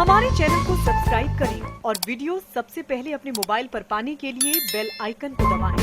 हमारे चैनल को सब्सक्राइब करें और वीडियो सबसे पहले अपने मोबाइल पर पाने के लिए बेल आइकन को दबाएं।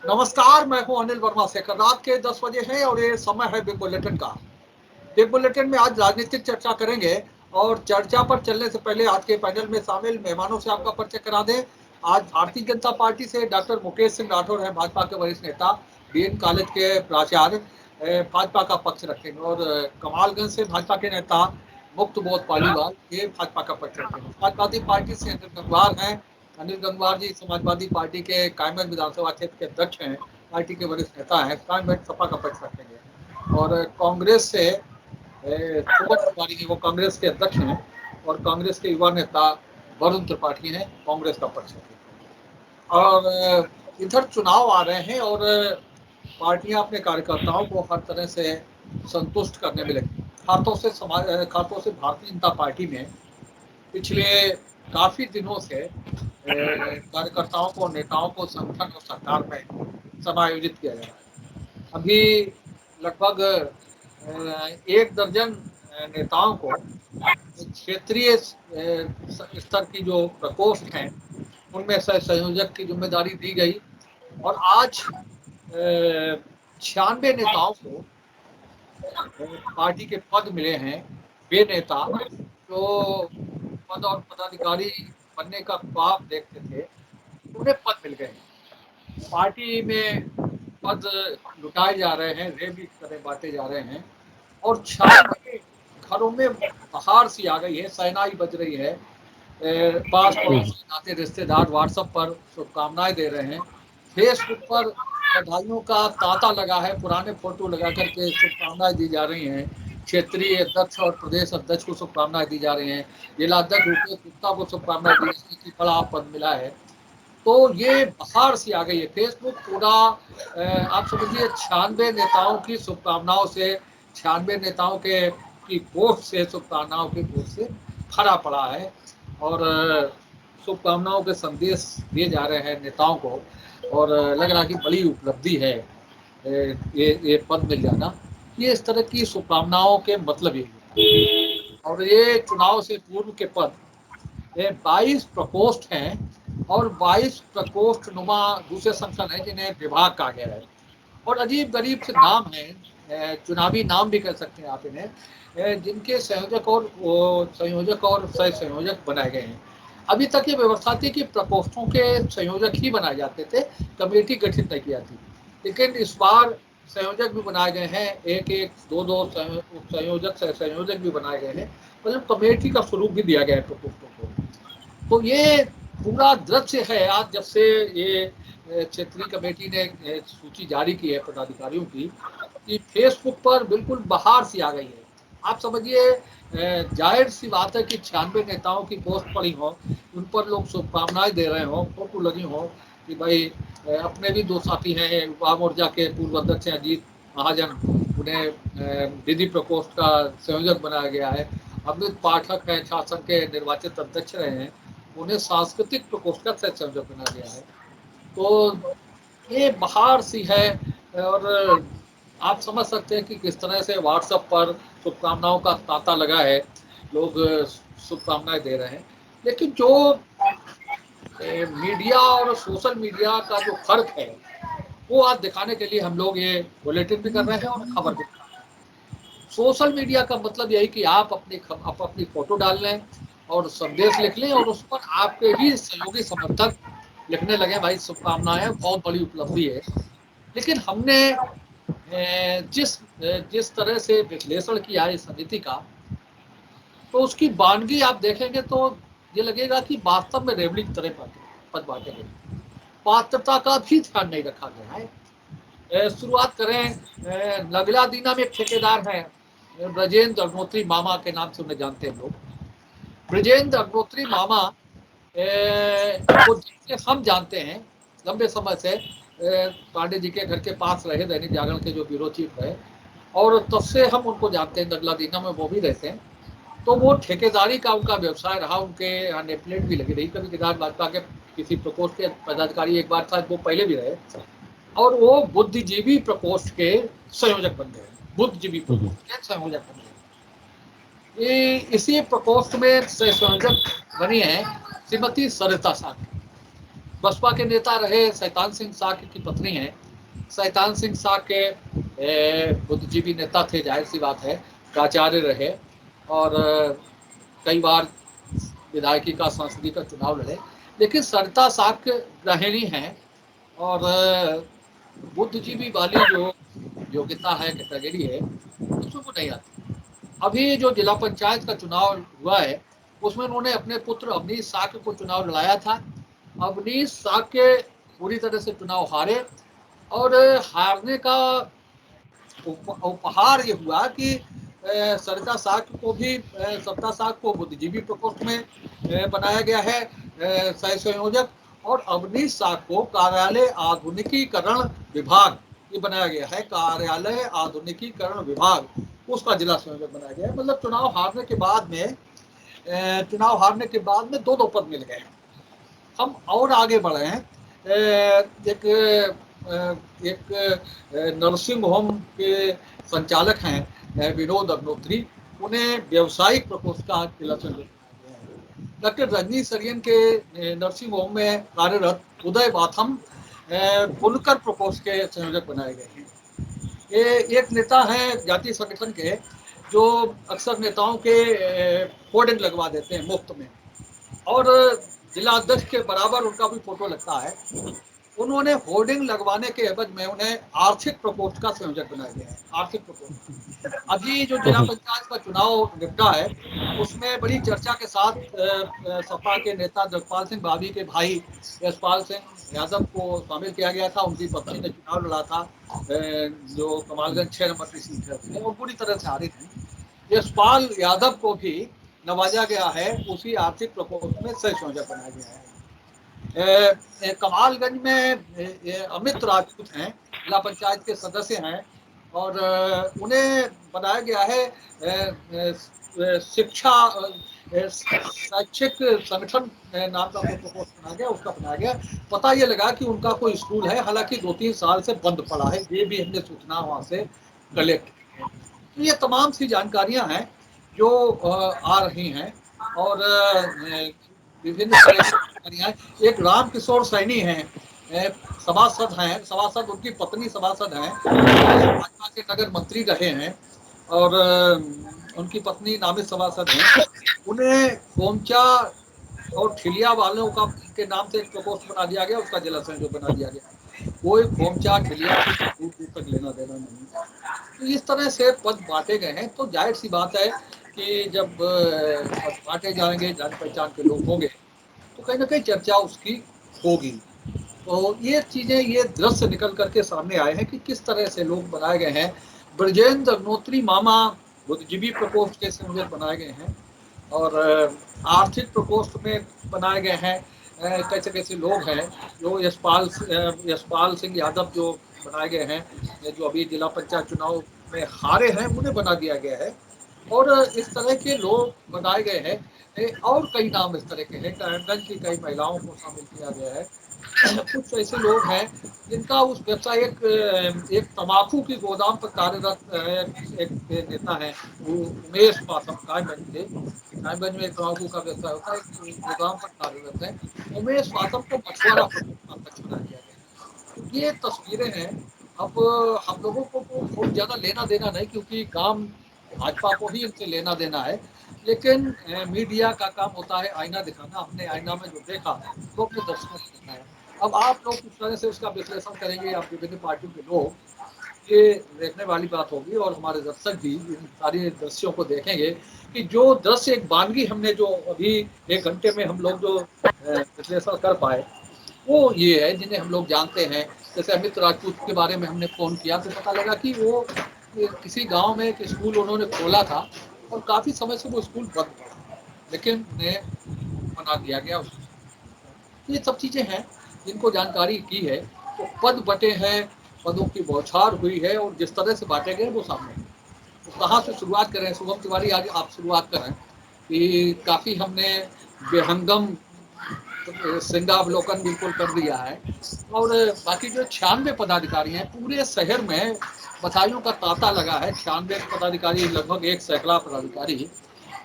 नमस्कार, मैं हूं अनिल वर्मा शेखर। रात के 10 बजे हैं और ये समय है बिग बुलेटिन का। बिग बुलेटिन में आज राजनीतिक चर्चा करेंगे और चर्चा पर चलने से पहले आज के पैनल में शामिल मेहमानों से आपका परिचय करा दें। आज भारतीय जनता पार्टी से डॉक्टर मुकेश सिंह राठौर हैं, भाजपा के वरिष्ठ नेता, बीएन कॉलेज के प्राचार्य, भाजपा का पक्ष रखेंगे। और कमालगंज से भाजपा के नेता मुक्त बोध पालीवाल, ये भाजपा का पक्ष रखेंगे। समाजवादी पार्टी से अनिल गंगवार हैं। अनिल गंगवार जी समाजवादी पार्टी के कायमगंज विधानसभा क्षेत्र के अध्यक्ष हैं, पार्टी के वरिष्ठ नेता हैं, कायमगंज सपा का पक्ष रखेंगे। और कांग्रेस से सुमन तिवारी जी, वो कांग्रेस के अध्यक्ष हैं और कांग्रेस के युवा नेता वरुण त्रिपाठी हैं, कांग्रेस का पक्ष रखेंगे। और इधर चुनाव आ रहे हैं और पार्टियां अपने कार्यकर्ताओं को हर तरह से संतुष्ट करने में लगी। खासतौर से भारतीय जनता पार्टी में पिछले काफी दिनों से कार्यकर्ताओं को, नेताओं को संगठन और सरकार में समायोजित किया जा रहा है। अभी लगभग 1 दर्जन नेताओं को क्षेत्रीय स्तर की जो प्रकोष्ठ हैं उनमें सह संयोजक की जिम्मेदारी दी गई और आज 96 नेताओं को पार्टी के पद मिले हैं। वे नेता जो पद और पदाधिकारी बनने का ख्वाब देखते थे, उन्हें पद मिल गए। पार्टी में पद लुटाए जा रहे हैं, रेबी की तरह बांटे जा रहे हैं और 96 घरों में बहार सी आ गई है, शहनाई बज रही है। पास पड़ोसी, नाते रिश्तेदार व्हाट्सएप पर शुभकामनाएं दे रहे हैं। फेसबुक पर बधाइयों का तांता लगा है, पुराने फोटो लगा करके शुभकामनाएं दी जा रही हैं। क्षेत्रीय अध्यक्ष और प्रदेश अध्यक्ष को शुभकामनाएं दी जा रही हैं। जिला अध्यक्ष रुपेश गुप्ता को शुभकामनाएं दी जा रही हैं कि बड़ा पद मिला है। तो ये बहार सी आ गई है। फेसबुक पूरा आप समझिए 96 नेताओं की शुभकामनाओं से, 96 नेताओं के की पोस्ट से, शुभकामनाओं की पोस्ट से भरा पड़ा है और शुभकामनाओं के संदेश दिए जा रहे हैं नेताओं को। और लग रहा है कि बड़ी उपलब्धि है ये पद मिल जाना। ये इस तरह की शुभकामनाओं के मतलब ये होता है। और ये चुनाव से पूर्व के पद, ये 22 प्रकोष्ठ हैं और 22 प्रकोष्ठ नुमा दूसरे संगठन है जिन्हें विभाग कहा गया है। और अजीब गरीब से नाम है, चुनावी नाम भी कह सकते हैं आप इन्हें, जिनके संयोजक और सह संयोजक बनाए गए हैं। अभी तक ये व्यवस्था थी कि प्रकोष्ठों के संयोजक ही बनाए जाते थे, कमेटी गठित नहीं की जाती। लेकिन इस बार संयोजक भी बनाए गए हैं, एक एक दो दो संयोजक सह संयोजक भी बनाए गए हैं, मतलब कमेटी का स्वरूप भी दिया गया है प्रकोष्ठों को। तो ये पूरा दृश्य है आज जब से ये क्षेत्रीय कमेटी ने सूची जारी की है पदाधिकारियों की, कि फेसबुक पर बिल्कुल बहार सी आ गई है। आप समझिए, जाहिर सी बात है कि 96 नेताओं की पोस्ट पड़ी हो, उन पर लोग शुभकामनाएं दे रहे हो, फोटो लगी हो कि भाई अपने भी दो साथी हैं, युवा मोर्चा के पूर्व अध्यक्ष अजीत महाजन, उन्हें विधि प्रकोष्ठ का संयोजक बनाया गया है। अमित पाठक है, शासन के निर्वाचित अध्यक्ष रहे हैं, उन्हें सांस्कृतिक प्रकोष्ठ का संयोजक बनाया गया है। तो ये बहार सी है और आप समझ सकते हैं कि किस तरह से व्हाट्सएप पर शुभकामनाओं का तांता लगा है, लोग शुभकामनाएं दे रहे हैं। लेकिन जो मीडिया और सोशल मीडिया का जो फर्क है, वो आज दिखाने के लिए हम लोग ये बुलेटिन भी कर रहे हैं और खबर भी कर रहे हैं। सोशल मीडिया का मतलब यही कि आप अपनी फोटो डाल लें और संदेश लिख लें और उस पर आपके ही सहयोगी समर्थक लिखने लगे भाई शुभकामनाएं, बहुत बड़ी उपलब्धि है। लेकिन हमने जिस तरह से विश्लेषण किया है इस समिति का, तो उसकी वानगी आप देखेंगे तो ये लगेगा कि वास्तव में रेवड़ी की तरह पद बांटे गए। पात्रता का भी ध्यान नहीं रखा गया है। शुरुआत करें, नगला दीना में एक ठेकेदार है ब्रजेंद्र अग्नोत्री मामा के नाम से उन्हें जानते हैं लोग। ब्रजेंद्र अग्नोत्री मामा को जिससे हम जानते हैं लंबे समय से, पांडे जी के घर के पास रहे, दैनिक जागरण के जो ब्यूरो चीफ रहे, और तब से हम उनको जानते हैं, नगला दीना में वो भी रहते हैं। तो वो ठेकेदारी का उनका व्यवसाय रहा, उनके यहाँ नेमप्लेट भी लगी रही। कभी कदार भाजपा के किसी प्रकोष्ठ के पदाधिकारी एक बार शायद वो पहले भी रहे, और वो बुद्धिजीवी प्रकोष्ठ के संयोजक बन गए। बुद्धिजीवी प्रकोष्ठ के संयोजक बन गए। ये इसी प्रकोष्ठ में संयोजक बनी है श्रीमती सरिता साक्य, बसपा के नेता रहे शैतान सिंह साक्य की पत्नी है। शैतान सिंह साक्य बुद्धिजीवी नेता थे, जाहिर सी बात है, प्राचार्य रहे, और कई बार विधायकी का सांसदीय का चुनाव लड़े। लेकिन सरिता साक्य गृहिणी हैं, और बुद्धिजीवी वाली जो योग्यता है, कैटेगरी है, उसमें वो नहीं आती। अभी जो जिला पंचायत का चुनाव हुआ है, उसमें उन्होंने अपने पुत्र अवनीश साक्य को चुनाव लड़ाया था। अवनीश साक्य पूरी तरह से चुनाव हारे, और हारने का उपहार ये हुआ कि सरिता साक्य को भी, सरिता साक्य को बुद्धिजीवी प्रकोष्ठ में बनाया गया है सह संयोजक, और अवनीश साक्य को कार्यालय आधुनिकीकरण विभाग ये बनाया गया है, कार्यालय आधुनिकीकरण विभाग, उसका जिला संयोजक बनाया गया है। मतलब चुनाव हारने के बाद में दो पद मिल गए। हम और आगे बढ़े हैं। एक नर्सिंग होम के संचालक हैं विनोद अग्नोत्री, उन्हें व्यवसायिक प्रकोष्ठ का जिला संयोजक बनाया गया है। डॉक्टर रजनी सरियन के नर्सिंग होम में कार्यरत उदय बाथम बुनकर प्रकोष्ठ के संयोजक बनाए गए हैं। ये एक नेता है जातीय संगठन के, जो अक्सर नेताओं के होर्डिंग लगवा देते हैं मुफ्त में, और जिला अध्यक्ष के बराबर उनका भी फोटो लगता है। उन्होंने होर्डिंग लगवाने के एवज में उन्हें आर्थिक प्रकोष्ठ का संयोजक बनाया गया है। आर्थिक प्रकोष्ठ अभी जो जिला पंचायत का चुनाव निपटा है, उसमें बड़ी चर्चा के साथ सपा के नेता जगपाल सिंह भाभी के भाई यशपाल सिंह यादव को शामिल किया गया था। उनकी पत्नी ने चुनाव लड़ा था, जो कमालगंज 6 नंबर की सीट है, वो पूरी तरह से हारे थे। यशपाल यादव को भी नवाजा गया है, उसी आर्थिक प्रकोष्ठ में सह संयोजक बनाया गया है। कमालगंज में अमित राजपूत हैं, जिला पंचायत के सदस्य हैं, और उन्हें बनाया गया है शिक्षा शैक्षिक संगठन नाम का प्रकोष्ठ बनाया गया, उसका बनाया गया। पता ये लगा कि उनका कोई स्कूल है, हालांकि 2-3 साल से बंद पड़ा है, ये भी हमने सूचना वहाँ से कलेक्ट की है। तो ये तमाम सी जानकारियां हैं जो आ रही हैं, और विभिन्न तरह की जानकारियां। एक राम किशोर सैनी हैं, सभासद, उनकी पत्नी सभासद हैं, भाजपा के नगर मंत्री रहे हैं, और उनकी पत्नी नामित सभासद हैं। उन्हें खोमचा और ठिलिया वालों का के नाम से एक प्रकोष्ठ बना दिया गया, उसका जिला संयोजक बना दिया गया। कोई खोमचा ठिलिया दूर दूर तक लेना देना नहीं। तो इस तरह से पद बांटे गए हैं। तो जाहिर सी बात है कि जब पद बांटे जाएंगे, जान पहचान के लोग होंगे, तो कहीं ना कहीं चर्चा उसकी होगी। तो ये चीजें, ये दृश्य निकल करके सामने आए हैं कि किस तरह से लोग बनाए गए हैं। ब्रजेंद्र अग्नोत्री मामा बुद्धिजीवी प्रकोष्ठ के संयोजक बनाए गए हैं, और आर्थिक प्रकोष्ठ में बनाए गए हैं कैसे कैसे लोग हैं। जो यशपाल सिंह यादव जो बनाए गए हैं, जो अभी जिला पंचायत चुनाव में हारे हैं, उन्हें बना दिया गया है। और इस तरह के लोग बनाए गए हैं। और कई नाम इस तरह के हैं, कायमगंज की कई महिलाओं को शामिल किया गया है। कुछ ऐसे लोग हैं जिनका उस व्यवसाय, एक तंबाकू की गोदाम पर कार्यरत एक नेता है, वो उमेश पासम, कायमगंज में एक तंबाकू का व्यवसाय होता है, एक गोदाम पर कार्यरत है। उमेश पासम को मछुआरा अध्यक्ष बनाया गया है। ये तस्वीरें हैं। अब हम लोगों को बहुत ज्यादा लेना देना नहीं, क्योंकि काम भाजपा को ही इनसे लेना देना है। लेकिन मीडिया का काम होता है आईना दिखाना। हमने आईना में जो देखा तो अपने दर्शकों को दिखाया। अब आप लोग किस तरह से उसका विश्लेषण करेंगे, आप विभिन्न पार्टियों के लोग, ये देखने वाली बात होगी। और हमारे दर्शक भी इन सारी दृश्यों को देखेंगे कि जो दृश्य एक वानगी हमने जो अभी 1 घंटे में हम लोग जो विश्लेषण कर पाए, वो ये है जिन्हें हम लोग जानते हैं। जैसे अमित राजपूत के बारे में हमने फ़ोन किया तो पता लगा कि वो किसी गांव में एक स्कूल उन्होंने खोला था और काफ़ी समय से वो स्कूल बंद पड़ा, लेकिन उन्हें बना दिया गया उसको। ये सब चीज़ें हैं जिनको जानकारी की है। तो पद बटे हैं, पदों की बौछार हुई है और जिस तरह से बांटे गए वो सामने है। तो कहाँ से शुरुआत करें? शुभम तिवारी, आज आप शुरुआत करें कि काफ़ी हमने बेहंगम सिंहावलोकन बिल्कुल कर दिया है। और बाकी जो 96 पदाधिकारी हैं पूरे शहर में, बधाइयों का तांता लगा है। 96 पदाधिकारी, लगभग एक सैकड़ा पदाधिकारी,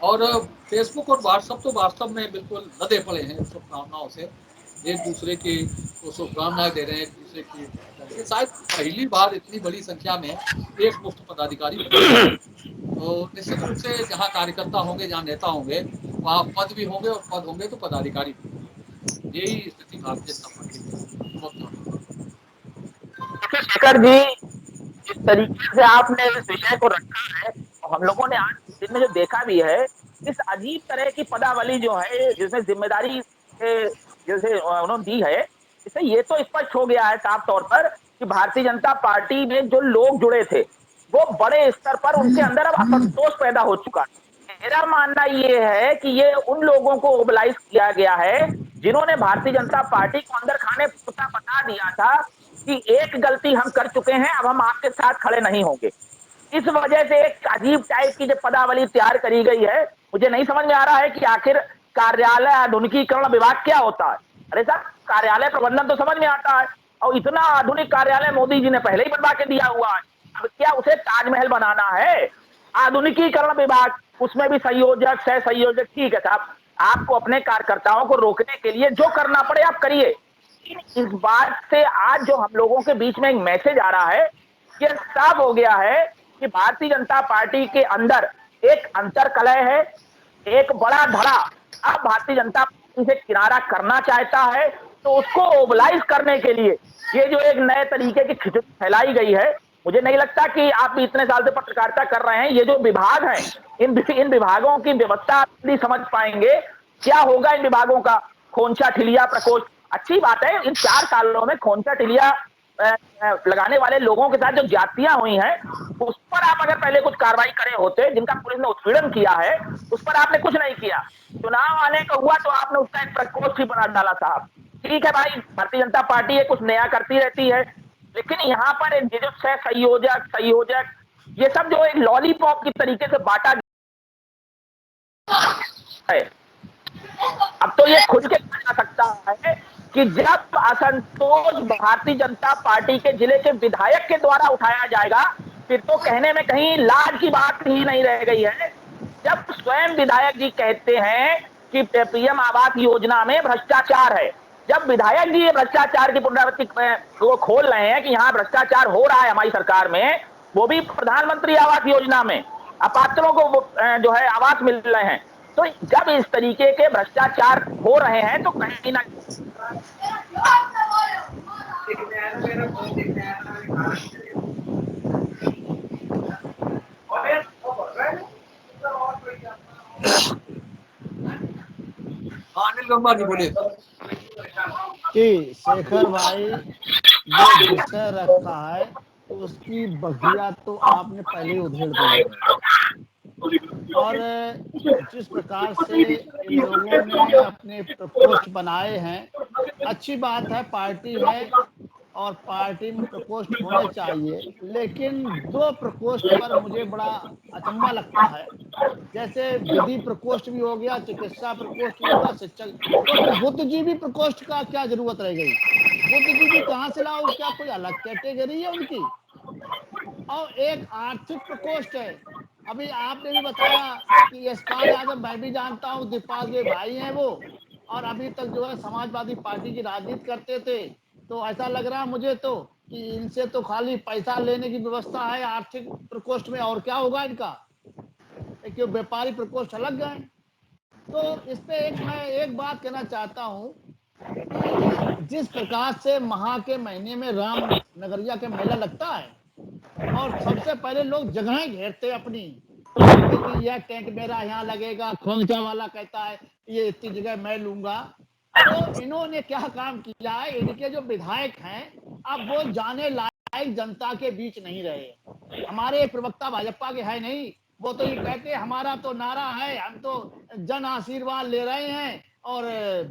और फेसबुक और व्हाट्सएप तो वास्तव में बिल्कुल लदे पड़े हैं शुभकामनाओं से। एक दूसरे की वो शुभकामनाएं दे रहे हैं, एक दूसरे की। ये शायद पहली बार इतनी बड़ी संख्या में एक मुफ्त पदाधिकारी बने। तो निश्चित रूप से जहाँ कार्यकर्ता होंगे, जहाँ नेता होंगे, वहाँ पद भी होंगे, और पद होंगे तो पदाधिकारी भी होंगे। यही स्थिति भारतीय जनता पार्टी की। देखिए शेखर जी, जिस तरीके से आपने इस विषय को रखा है, और हम लोगों ने आज दिन में जो देखा भी है, इस अजीब तरह की पदावली जो है जिसमें जिम्मेदारी जैसे उन्होंने दी है, इससे ये तो स्पष्ट हो गया है साफ तौर पर कि भारतीय जनता पार्टी में जो लोग जुड़े थे वो बड़े स्तर पर उनके अंदर अब असंतोष पैदा हो चुका है। मेरा मानना ये है कि ये उन लोगों को मोबिलाइज किया गया है जिन्होंने भारतीय जनता पार्टी को अंदर खाने पुता बता दिया था कि एक गलती हम कर चुके हैं, अब हम आपके साथ खड़े नहीं होंगे। इस वजह से एक अजीब टाइप की जो पदावली तैयार करी गई है, मुझे नहीं समझ में आ रहा है कि आखिर कार्यालय आधुनिकीकरण विभाग क्या होता है। अरे साहब, कार्यालय प्रबंधन तो समझ में आता है, और इतना आधुनिक कार्यालय मोदी जी ने पहले ही बनवा के दिया हुआ है। अब क्या उसे ताजमहल बनाना है? आधुनिकीकरण विभाग, उसमें भी संयोजक सह संयोजक, ठीक है साहब, आपको अपने कार्यकर्ताओं को रोकने के लिए जो करना पड़े आप करिए। इस बात से आज जो हम लोगों के बीच में एक मैसेज आ रहा है, ये साफ हो गया है कि भारतीय जनता पार्टी के अंदर एक अंतर कलह है, एक बड़ा धड़ा अब भारतीय जनता पार्टी से किनारा करना चाहता है। तो उसको मोबिलाइज करने के लिए ये जो एक नए तरीके की खिचड़ी फैलाई गई है, मुझे नहीं लगता कि आप भी इतने साल से पत्रकारिता कर रहे हैं, ये जो विभाग हैं, इन विभागों की व्यवस्था आप नहीं समझ पाएंगे। क्या होगा इन विभागों का? खोंचा ठिलिया प्रकोष्ठ, अच्छी बात है, इन 4 सालों में खोंचा ठिलिया लगाने वाले लोगों के साथ जो ज्यादतियां हुई हैं, उस पर आप अगर पहले कुछ कार्रवाई करे होते, जिनका पुलिस ने उत्पीड़न किया है, उस पर आपने कुछ नहीं किया। चुनाव आने का हुआ तो आपने उसका एक प्रकोष्ठ ही बना डाला साहब। ठीक है भाई, भारतीय जनता पार्टी है, कुछ नया करती रहती है, लेकिन यहाँ पर एक जिजुत्स है, संयोजक संयोजक, ये सब जो एक लॉलीपॉप की तरीके से बांटा है। अब तो ये खुल के कहा जा सकता है कि जब असंतोष भारतीय जनता पार्टी के जिले के विधायक के द्वारा उठाया जाएगा, फिर तो कहने में कहीं लाज की बात ही नहीं रह गई है। जब स्वयं विधायक जी कहते हैं कि पीएम आवास योजना में भ्रष्टाचार है, जब विधायक जी ये भ्रष्टाचार की पुनरावृत्ति को खोल रहे हैं कि यहाँ भ्रष्टाचार हो रहा है हमारी सरकार में, वो भी प्रधानमंत्री आवास योजना में अपात्रों को जो है आवास मिल रहे हैं, तो जब इस तरीके के भ्रष्टाचार हो रहे हैं तो कहीं ना हाँ, अनिल गंगा जी बोले। कि शेखर भाई जो विषय रखा है उसकी बगिया तो आपने पहले ही उधेड़ दी है। और जिस प्रकार से इन लोगों ने अपने प्रकोष्ठ बनाए हैं, अच्छी बात है, पार्टी है और पार्टी में प्रकोष्ठ होने चाहिए, लेकिन दो प्रकोष्ठ पर मुझे बड़ा अचंभा लगता है। जैसे विधि प्रकोष्ठ भी हो गया, चिकित्सा प्रकोष्ठ भी होगा, शिक्षक, तो फिर बुद्धिजीवी प्रकोष्ठ का क्या जरूरत रह गई? बुद्धिजीवी कहाँ से लाओ? क्या कोई अलग कैटेगरी है उनकी? और एक आर्थिक प्रकोष्ठ है। अभी आपने भी बताया कि यशपाल यादव मैं भी जानता हूँ, दीपाल के भाई हैं वो, और अभी तक जो है समाजवादी पार्टी की राजनीति करते थे। तो ऐसा लग रहा है मुझे तो कि इनसे तो खाली पैसा लेने की व्यवस्था है आर्थिक प्रकोष्ठ में, और क्या होगा इनका? क्यों व्यापारी प्रकोष्ठ अलग गए? तो इस पे मैं एक बात कहना चाहता हूँ कि जिस प्रकार से महा के महीने में राम नगरिया के मेला लगता है और सबसे पहले लोग जगहें घेरते अपनी कि यह टेंट मेरा यहाँ लगेगा, खोंचा वाला कहता है ये इतनी जगह मैं लूंगा, तो इन्होंने क्या काम किया है, इनके जो विधायक हैं अब वो जाने लायक जनता के बीच नहीं रहे। हमारे प्रवक्ता भाजपा के है नहीं, वो तो ये कहते हैं हमारा तो नारा है, हम तो जन आशीर्वाद ले रहे हैं और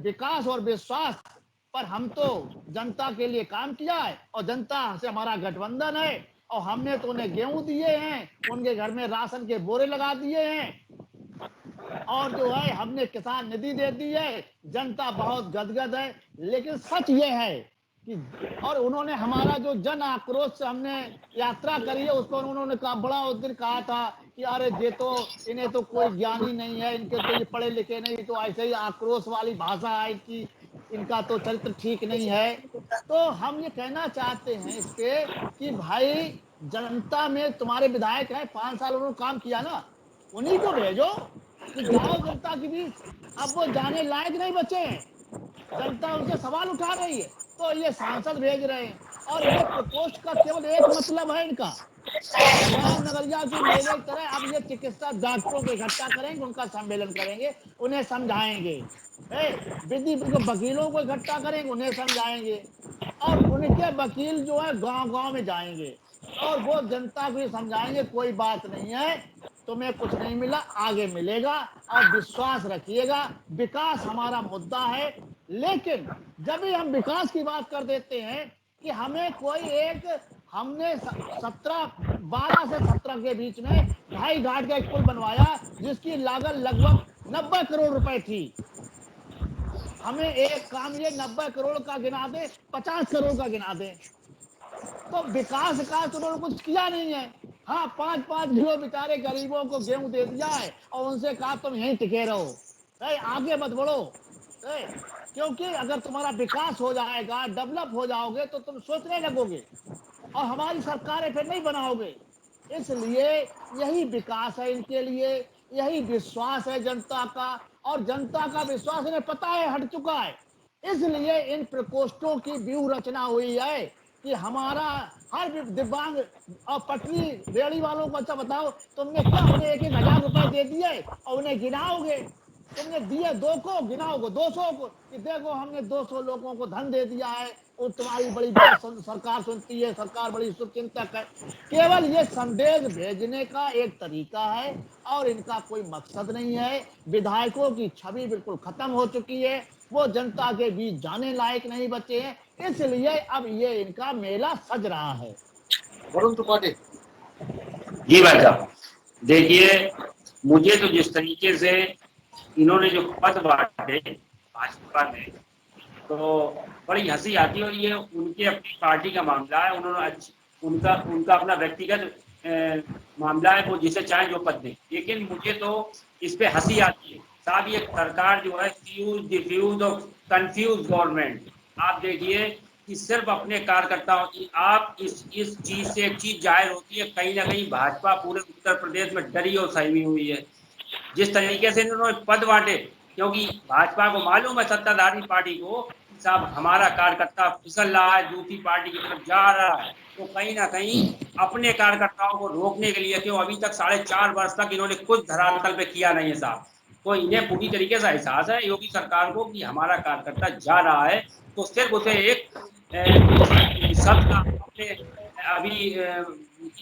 विकास और विश्वास पर हम तो जनता के लिए काम किया है और जनता से हमारा गठबंधन है और हमने तो उन्हें गेहूं दिए हैं, उनके घर में राशन के बोरे लगा दिए हैं और जो है हमने किसान निधि दे दी है। जनता बहुत गदगद है, लेकिन सच ये है कि और उन्होंने हमारा जो जन आक्रोश से हमने यात्रा करी है उसको उन्होंने कहा, बड़ा उस दिन कहा था कि अरे ये तो इन्हें तो कोई ज्ञान ही नहीं है, इनके तो ये पढ़े लिखे नहीं, तो ऐसे ही आक्रोश वाली भाषा है कि इनका तो चरित्र ठीक नहीं है। तो हम ये कहना चाहते हैं इसके कि भाई जनता में तुम्हारे विधायक हैं, 5 साल उन्होंने काम किया ना, उन्हीं को भेजो कि जाओ जनता के बीच। अब वो जाने लायक नहीं बचे हैं, जनता उनसे सवाल उठा रही है तो ये सांसद भेज रहे हैं। और ये प्रकोष्ठ का केवल एक मतलब है इनका, राम नगरिया की मेले की तरह अब ये चिकित्सा डॉक्टरों को इकट्ठा करेंगे, उनका सम्मेलन करेंगे, उन्हें समझाएंगे, विधि वकीलों को इकट्ठा करेंगे, उन्हें समझाएंगे और उनके वकील जो है गांव गांव में जाएंगे और वो जनता को ये समझाएंगे कोई बात नहीं है, तुम्हें कुछ नहीं मिला, आगे मिलेगा और विश्वास रखिएगा, विकास हमारा मुद्दा है। लेकिन जब भी हम विकास की बात कर देते हैं कि हमें कोई एक, हमने 12 से 17 के बीच में 2.5 घाट का एक पुल बनवाया जिसकी लागत लगभग 90 करोड़ रुपए थी। हमें एक काम ये 90 करोड़ का गिना दे, 50 करोड़ का गिना दे, तो विकास का तो उन्होंने कुछ किया नहीं है। हाँ, 5-5 किलो बेचारे गरीबों को गेहूं दे दिया है और उनसे कहा तुम यहीं टिके रहो, आगे मत बढ़ो, क्योंकि अगर तुम्हारा विकास हो जाएगा, डेवलप हो जाओगे तो तुम सोचने लगोगे और हमारी सरकारें फिर नहीं बनाओगे। इसलिए यही विकास है इनके लिए, यही विश्वास है जनता का और जनता का विश्वास इन्हें पता है हट चुका है। इसलिए इन प्रकोष्ठों की व्यूह रचना हुई है कि हमारा हर दिव्यांग और पटरी रेहड़ी वालों को, अच्छा बताओ तुमने क्या उन्हें 1-1 हजार रुपए दे दिए और उन्हें गिनाओगे, तुमने दिए 2 को गिनाओगे 200 को कि देखो हमने 200 लोगों को धन दे दिया है और तुम्हारी बड़ी बात सरकार सुनती है, सरकार बड़ी शुभचिंतक है। केवल ये संदेश भेजने का एक तरीका है और इनका कोई मकसद नहीं है। विधायकों की छवि बिल्कुल खत्म हो चुकी है, वो जनता के बीच जाने लायक नहीं बचे हैं, इसलिए अब ये इनका मेला सज रहा है। वरुण त्रिपाठी। जी भाई साहब, देखिए मुझे तो जिस तरीके से इन्होंने जो पद बांटे भाजपा में, तो बड़ी हंसी आती है और ये उनके अपनी पार्टी का मामला है, उन्होंने उनका उनका अपना व्यक्तिगत मामला है, वो जिसे चाहे जो पद दें, लेकिन मुझे तो इस पे हंसी आती है। साहब ये सरकार जो है फ्यूज डिफ्यूज और कंफ्यूज गवर्नमेंट, आप देखिए कि सिर्फ अपने कार्यकर्ताओं की, आप इस चीज से एक चीज जाहिर होती है, कहीं ना कहीं भाजपा पूरे उत्तर प्रदेश में डरी और सहमी हुई है जिस तरीके से इन्होंने पद बांटे, क्योंकि भाजपा को मालूम है सत्ताधारी पार्टी को साहब हमारा कार्यकर्ता फिसल रहा है, दूसरी पार्टी की तरफ जा रहा है, तो कहीं ना कहीं अपने कार्यकर्ताओं को रोकने के लिए, क्यों अभी तक 4.5 वर्ष तक इन्होंने कुछ धरातल पे किया नहीं है साहब, तो इन्हें पूरी तरीके से एहसास है योगी सरकार को कि हमारा कार्यकर्ता जा रहा है, तो सिर्फ उसे एक शब्द आपने अभी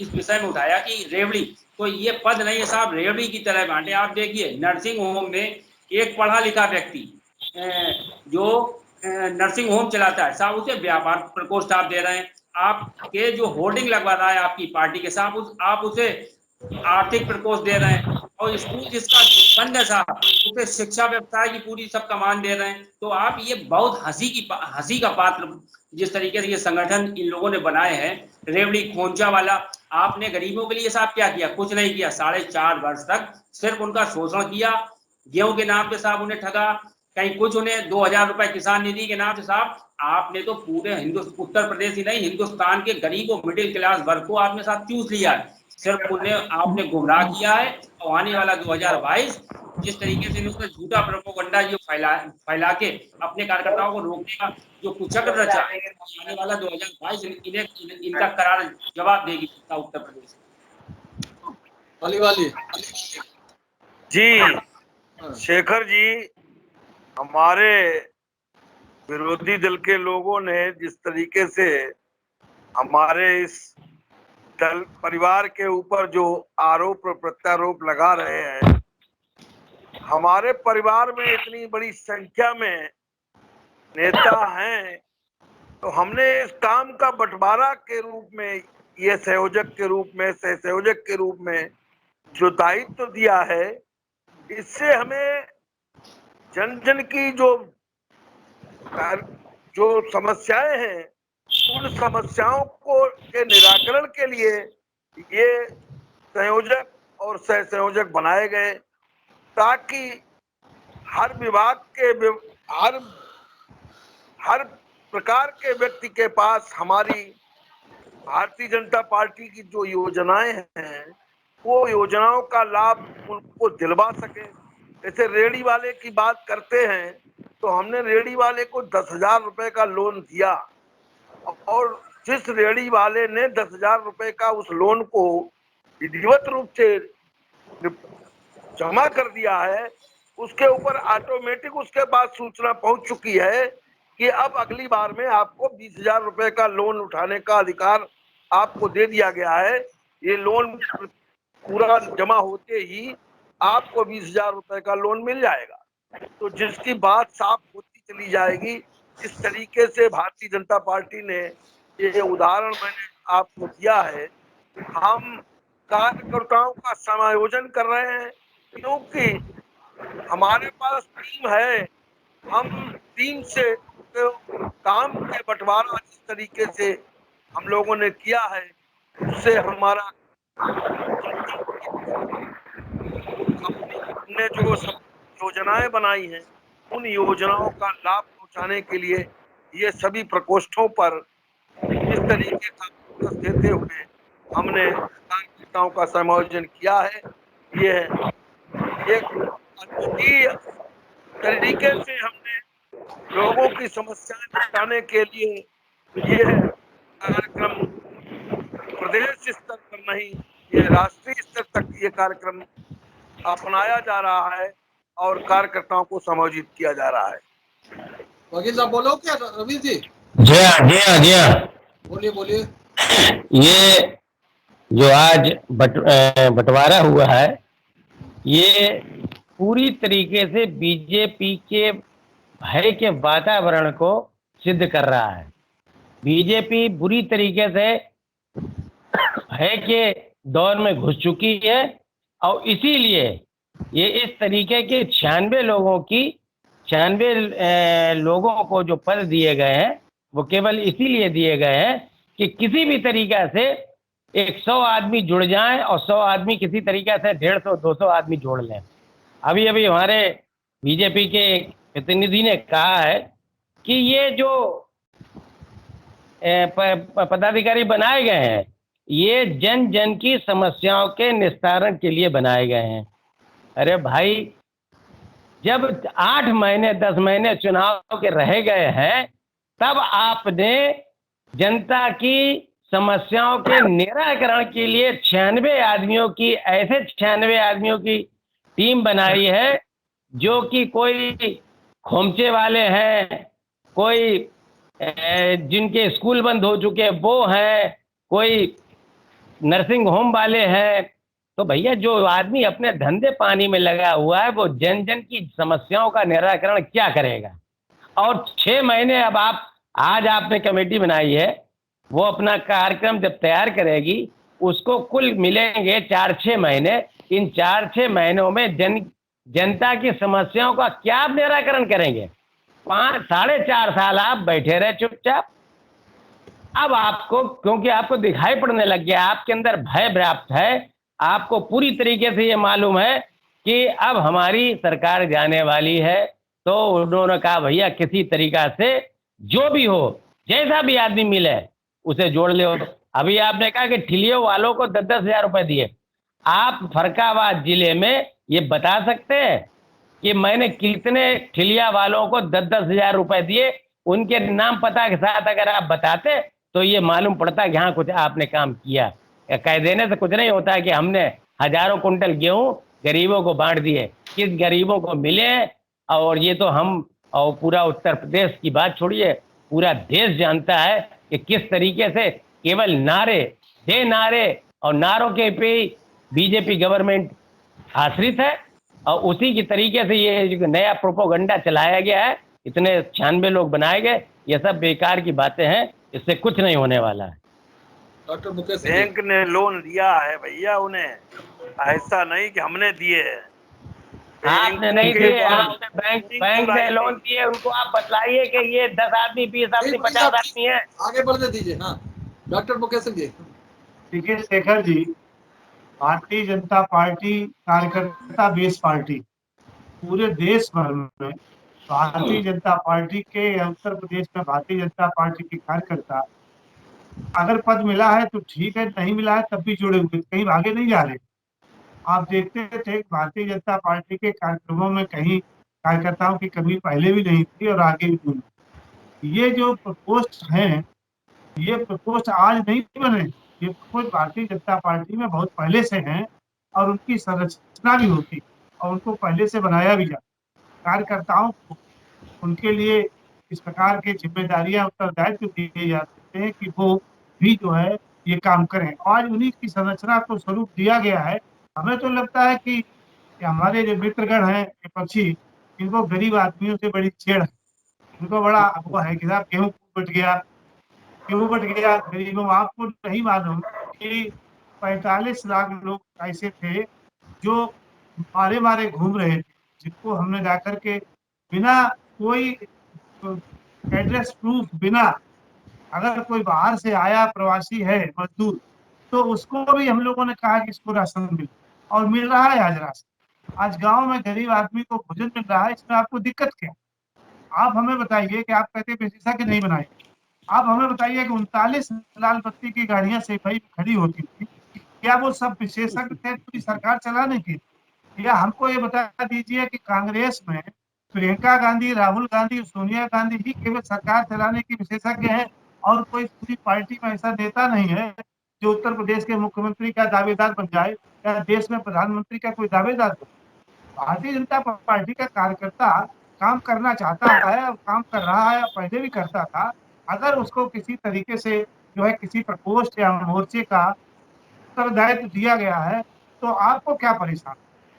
इस विषय में उठाया कि रेवड़ी, तो ये पद नहीं है साहब, रेवड़ी की तरह बांटे। आप देखिए नर्सिंग होम में एक पढ़ा लिखा व्यक्ति जो नर्सिंग होम चलाता है साहब, उसे व्यापार प्रकोष्ठ आप दे रहे हैं, आपके जो होर्डिंग लगवा रहा है आपकी पार्टी के साथ, आप उसे आर्थिक प्रकोष्ठ दे रहे हैं, और स्कूल जिसका बंद है साहब उसे शिक्षा व्यवसाय की पूरी सब कमान दे रहे हैं। तो आप ये बहुत हंसी का पात्र जिस तरीके से ये संगठन इन लोगों ने बनाए हैं, रेवड़ी खोंचा वाला, आपने गरीबों के लिए साहब क्या किया? कुछ नहीं किया। 4.5 वर्ष तक सिर्फ उनका शोषण किया, गेहूं के नाम पे साहब उन्हें ठगा, कहीं कुछ उन्हें 2000 रुपए किसान निधि के नाम से साहब, आपने तो पूरे उत्तर प्रदेश ही नहीं हिंदुस्तान के गरीबों मिडिल क्लास वर्ग को आपने साथ चूस लिया है, सिर्फ उन्हें आपने गुमराह किया है। और आने वाला 2022 जिस तरीके से इन्होंने झूठा प्रोपेगेंडा जो फैला के अपने कार्यकर्ताओं को रोकने का जो कुचक्र रचा, आने वाला 2022 इनका करार जवाब देगी जनता उत्तर प्रदेश। वाली जी शेखर जी, हमारे विरोधी दल के लोगों ने जिस तरीके से हमारे इस दल परिवार के ऊपर जो आरोप और प्रत्यारोप लगा रहे हैं, हमारे परिवार में इतनी बड़ी संख्या में नेता हैं, तो हमने इस काम का बंटवारा के रूप में, ये संयोजक के रूप में, सह संयोजक के रूप में जो दायित्व दिया है, इससे हमें जन जन की जो समस्याएं हैं, उन समस्याओं को के निराकरण के लिए ये संयोजक और सह संयोजक बनाए गए, ताकि हर विभाग के हर प्रकार के व्यक्ति के पास हमारी भारतीय जनता पार्टी की जो योजनाएं हैं, वो योजनाओं का लाभ उनको दिलवा सके। जैसे रेहड़ी वाले की बात करते हैं, तो हमने रेहड़ी वाले को 10,000 रुपए का लोन दिया, और जिस रेहड़ी वाले ने 10,000 रुपए का उस लोन को विधिवत रूप से जमा कर दिया है, उसके ऊपर ऑटोमेटिक उसके पास सूचना पहुंच चुकी है कि अब अगली बार में आपको 20,000 रुपए का लोन उठाने का अधिकार आपको दे दिया गया है। ये लोन पूरा जमा होते ही आपको 20,000 रुपए का लोन मिल जाएगा। तो जिसकी बात साफ होती चली जाएगी। इस तरीके से भारतीय जनता पार्टी ने ये उदाहरण मैंने आपको दिया है। हम कार्यकर्ताओं का समायोजन कर रहे हैं, क्योंकि हमारे पास टीम है। हम टीम से काम के बंटवारा जिस तरीके से हम लोगों ने किया है, उससे हमारा हमने जो सब योजनाएं बनाई हैं, उन योजनाओं का लाभ पहुंचाने के लिए ये सभी प्रकोष्ठों पर इस तरीके का फोकस देते हुए हमने कार्यकर्ताओं का समायोजन किया है। ये एक अद्वितीय तरीके से हमने लोगों की समस्याएं निपटाने के लिए ये कार्यक्रम प्रदेश स्तर पर नहीं, ये राष्ट्रीय स्तर तक ये कार्यक्रम अपनाया जा रहा है और कार्यकर्ताओं को समायोजित किया जा रहा है। वकील साहब बोलो क्या, रवि जी? जी हाँ, जी हाँ। बोलिए। ये जो आज बंटवारा हुआ है, ये पूरी तरीके से बीजेपी के भय के वातावरण को सिद्ध कर रहा है। बीजेपी बुरी तरीके से भय के दौर में घुस चुकी है, और इसीलिए ये इस तरीके के 96 लोगों को जो पद दिए गए हैं, वो केवल इसीलिए दिए गए हैं कि किसी भी तरीका से 100 आदमी जुड़ जाएं, और 100 आदमी किसी तरीके से 150-200 आदमी जोड़ लें। अभी हमारे बीजेपी के प्रतिनिधि ने कहा है कि ये जो पदाधिकारी बनाए गए हैं, ये जन जन की समस्याओं के निस्तारण के लिए बनाए गए हैं। अरे भाई, जब 8 महीने 10 महीने चुनाव के रह गए हैं, तब आपने जनता की समस्याओं के निराकरण के लिए 96 आदमियों की, ऐसे 96 आदमियों की टीम बनाई है, जो कि कोई खोमचे वाले हैं, कोई जिनके स्कूल बंद हो चुके वो हैं, कोई नर्सिंग होम वाले हैं। तो भैया, जो आदमी अपने धंधे पानी में लगा हुआ है, वो जन जन की समस्याओं का निराकरण क्या करेगा? और 6 महीने अब आज आपने कमेटी बनाई है, वो अपना कार्यक्रम जब तैयार करेगी, उसको कुल मिलेंगे 4-6 महीने। इन 4-6 महीनों में जनता की समस्याओं का क्या आप निराकरण करेंगे? 4.5 साल आप बैठे रहे चुपचाप। अब आपको, क्योंकि आपको दिखाई पड़ने लग गया, आपके अंदर भय व्याप्त है, आपको पूरी तरीके से ये मालूम है कि अब हमारी सरकार जाने वाली है, तो उन्होंने कहा भैया किसी तरीका से जो भी हो, जैसा भी आदमी मिले उसे जोड़ ले। अभी आपने कहा कि ठिलियों वालों को 10-10 हजार रुपए दिए। आप फरक्काबाद जिले में ये बता सकते हैं कि मैंने कितने ठिलिया वालों को 10-10 हजार रुपए दिए? उनके नाम पता के साथ अगर आप बताते तो ये मालूम पड़ता कि हाँ, कुछ आपने काम किया। कह देने से कुछ नहीं होता है कि हमने हजारों कुंटल गेहूं गरीबों को बांट दिए। किस गरीबों को मिले? और ये तो हम और पूरा उत्तर प्रदेश की बात छोड़िए, पूरा देश जानता है कि किस तरीके से केवल नारे दे नारे और नारों के पे बीजेपी गवर्नमेंट आश्रित है। और उसी की तरीके से ये जो नया प्रोपोगंडा चलाया गया है, इतने 96 लोग बनाए गए, ये सब बेकार की बातें हैं, इससे कुछ नहीं होने वाला है। डॉक्टर मुकेश सिंह जी। बैंक ने लोन दिया है भैया उन्हें, ऐसा नहीं कि हमने दिए हैं। आपने नहीं दिए, आपने बैंक ने लोन दिए, उनको आप बतलाइए कि ये 10 आदमी 20 आदमी 50 आदमी है। आगे बढ़ने दीजिए। हाँ डॉक्टर मुकेश सिंह जी। देखिए शेखर जी, भारतीय जनता पार्टी कार्यकर्ता बेस पार्टी पूरे देश भर में, भारतीय जनता पार्टी के उत्तर प्रदेश में भारतीय जनता पार्टी के कार्यकर्ता, अगर पद मिला है तो ठीक है, नहीं मिला है तब भी जुड़े हुए, कहीं भागे नहीं जा रहे। आप देखते थे भारतीय जनता पार्टी के कार्यक्रमों में कहीं कार्यकर्ताओं की कमी पहले भी नहीं थी और आगे भी नहीं। ये जो प्रकोष्ठ हैं, ये प्रकोष्ठ आज नहीं बने, ये प्रकोष्ठ भारतीय जनता पार्टी में बहुत पहले से हैं और उनकी संरचना भी होती और उनको पहले से बनाया भी जाता। कार्यकर्ताओं को उनके लिए इस प्रकार के जिम्मेदारियां, उत्तरदायित्व दिए जाते हैं कि वो भी जो है ये काम करें। आज उन्हीं की संरचना को स्वरूप दिया गया है। हमें तो लगता है कि हमारे जो मित्रगण हैं विपक्षी, इनको गरीब आदमियों से बड़ी छेड़ है, इनको बड़ा वो है कि साहब गेहूं बट गया, क्यों बट गया गरीबों। आपको नहीं मालूम कि 45 लाख लोग ऐसे थे जो मारे मारे घूम रहे थे, जिनको हमने जाकर के बिना कोई एड्रेस प्रूफ, बिना, अगर कोई बाहर से आया प्रवासी है मजदूर, तो उसको भी हम लोगों ने कहा कि इसको राशन मिले, और मिल रहा है आज राशन। आज गांव में गरीब आदमी को भोजन मिल रहा है, इसमें आपको दिक्कत क्या? आप हमें बताइए कि आप कहते हैं विशेषज्ञ नहीं बनाए, आप हमें बताइए कि 39 लाल बत्ती की गाड़ियां सफाई खड़ी होती थी, क्या वो सब विशेषज्ञ थे पूरी सरकार चलाने की? या हमको ये बता दीजिए कि कांग्रेस में प्रियंका गांधी, राहुल गांधी, सोनिया गांधी ही केवल सरकार चलाने की विशेषज्ञ हैं और कोई पूरी पार्टी में ऐसा नेता नहीं है जो उत्तर प्रदेश के मुख्यमंत्री का दावेदार बन जाए या देश में प्रधानमंत्री का कोई दावेदार बन। भारतीय जनता पार्टी का कार्यकर्ता काम करना चाहता है और काम कर रहा है, पहले भी करता था। अगर उसको किसी तरीके से जो है किसी प्रकोष्ठ या मोर्चे का उत्तरदायित्व दिया गया है तो आपको क्या परेशान?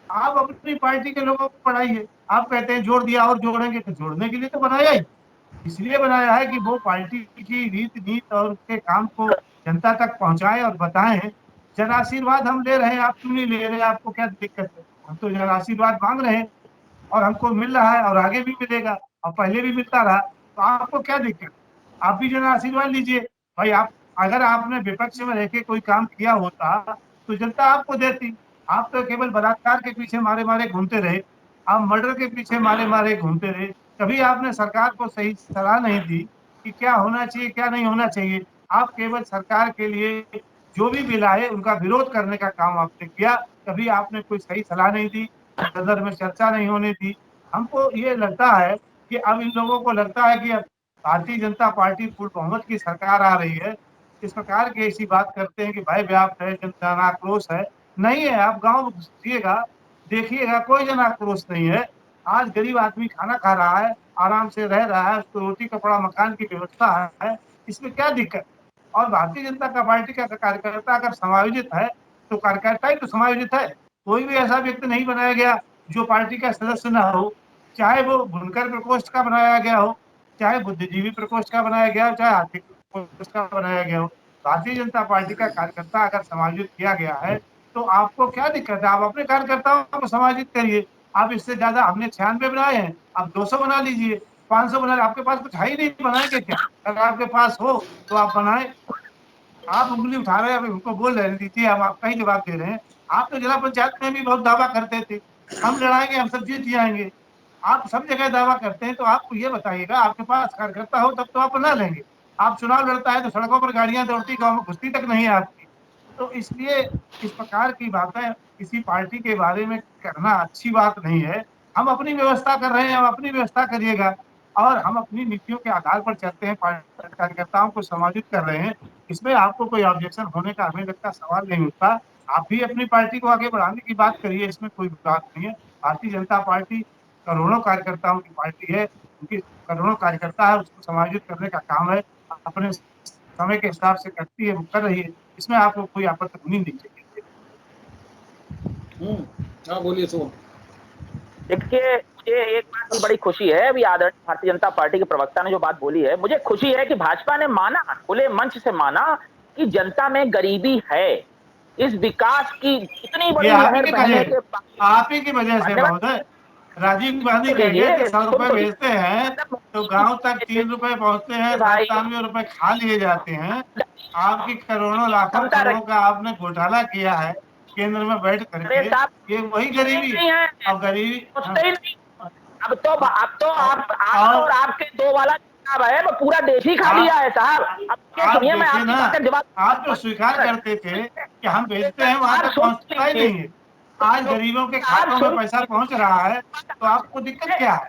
आप अपनी पार्टी के लोगों को पढ़ाइए। आप कहते हैं जोड़ दिया और जोड़ेंगे, तो जोड़ने के लिए तो बनाया ही, इसलिए बनाया है कि वो पार्टी की रीति नीति और उसके काम को जनता तक पहुंचाएं और बताएं। जन आशीर्वाद हम ले रहे हैं, आप क्यों नहीं ले रहे? आपको क्या दिक्कत है? हम तो जन आशीर्वाद मांग रहे हैं और हमको मिल रहा है और आगे भी मिलेगा और पहले भी मिलता रहा, तो आपको क्या दिक्कत? आप भी जन आशीर्वाद लीजिए भाई। आप अगर आपने विपक्ष में रह के कोई काम किया होता तो जनता आपको देती। आप तो केवल बलात्कार के पीछे मारे मारे घूमते रहे, आप मर्डर के पीछे मारे मारे घूमते रहे, कभी आपने सरकार को सही सलाह नहीं दी कि क्या होना चाहिए क्या नहीं होना चाहिए। आप केवल सरकार के लिए जो भी बिल आए उनका विरोध करने का काम आपने किया, कभी आपने कोई सही सलाह नहीं दी, सदन में चर्चा नहीं होने दी। हमको ये लगता है कि अब इन लोगों को लगता है कि अब भारतीय जनता पार्टी पूर्ण बहुमत की सरकार आ रही है, इस प्रकार की ऐसी बात करते हैं कि भाई व्याप्त है, जन आक्रोश है। नहीं है, आप गाँव में घुसिएगा देखिएगा, कोई जन आक्रोश नहीं है। आज गरीब आदमी खाना खा रहा है, आराम से रह रहा है, उसको रोटी कपड़ा मकान की व्यवस्था है, इसमें क्या दिक्कत? और भारतीय जनता पार्टी का कार्यकर्ता अगर समायोजित है तो कार्यकर्ता ही तो समायोजित है। कोई भी ऐसा व्यक्ति नहीं बनाया गया जो पार्टी का सदस्य न हो, चाहे वो बुनकर प्रकोष्ठ का बनाया गया हो, चाहे बुद्धिजीवी प्रकोष्ठ का बनाया गया हो, चाहे आर्थिक प्रकोष्ठ का बनाया गया हो। भारतीय जनता पार्टी का कार्यकर्ता अगर समायोजित किया गया है तो आपको क्या दिक्कत है? आप अपने कार्यकर्ताओं को समायोजित करिए। आप इससे ज्यादा, हमने 96 बनाए हैं, आप 200 बना लीजिए, 500 बना। आपके पास कुछ है ही नहीं, बनाएंगे क्या? अगर आपके पास हो तो आप बनाए। आप उंगली उठा रहे हैं, उनको बोल रहे दीजिए, हम आपका ही जवाब दे रहे हैं। आप तो जिला पंचायत में भी बहुत दावा करते थे, हम लड़ाएंगे, हम सब जीत जाएंगे। आप सब जगह दावा करते हैं, तो आपको ये बताइएगा, आपके पास कार्यकर्ता हो तब तो आप बना लेंगे। आप चुनाव लड़ता है तो सड़कों पर गाड़ियां दौड़ती, गाँव में घुसती तक नहीं है आपकी। तो इसलिए इस प्रकार की बातें किसी पार्टी के बारे में करना अच्छी बात नहीं है। हम अपनी व्यवस्था कर रहे हैं, हम अपनी व्यवस्था करिएगा, और हम अपनी नीतियों के आधार पर चलते हैं, कार्यकर्ताओं को समायोजित कर रहे हैं। इसमें आपको कोई ऑब्जेक्शन होने का हमें लगता सवाल नहीं उठता। आप भी अपनी पार्टी को आगे बढ़ाने की बात करिए, इसमें कोई बात नहीं है। भारतीय जनता पार्टी करोड़ों कार्यकर्ताओं की पार्टी है, उनकी करोड़ों कार्यकर्ता है, उसको समायोजित करने का काम है, अपने समय के हिसाब से करती है, वो कर रही है, इसमें आपको कोई आपत्ति होनी नहीं चाहिए। हाँ बोलिए सुन। देखिए, ये एक बात की बड़ी खुशी है, अभी आदरणीय भारतीय जनता पार्टी के प्रवक्ता ने जो बात बोली है, मुझे खुशी है कि भाजपा ने माना, खुले मंच से माना कि जनता में गरीबी है। इस विकास की इतनी बड़ी ये आप ही लहर की बहने वजह के बाद, आप ही की वजह से महोदय, राजीव गांधी कह गए कि 100 रुपए भेजते हैं तो गांव तक 3 रुपए पहुंचते हैं, भाई 97 रुपए खा लिए जाते हैं। आपकी करोड़ों लाखों क्षमता करोड़ों रखी। का आपने घोटाला किया है केंद्र में बैठ अरे करके, साहब, ये वही गरीबी है। नहीं है, अब गरीबी सोचते ही नहीं। अब तो आप और और आपके दो वाला जवाब है, वो पूरा देश ही खा लिया है साहब। अब ये आप सुनिए, मैं देखिए आपकी ना, बात का जवाब, आप जो स्वीकार करते थे कि हम भेजते हैं वहां आप तक सुन पहुंचता ही लीजिए, नहीं है, आज गरीबों के आप खातों में सुन पैसा पहुंच रहा है, तो आपको दिक्कत क्या है?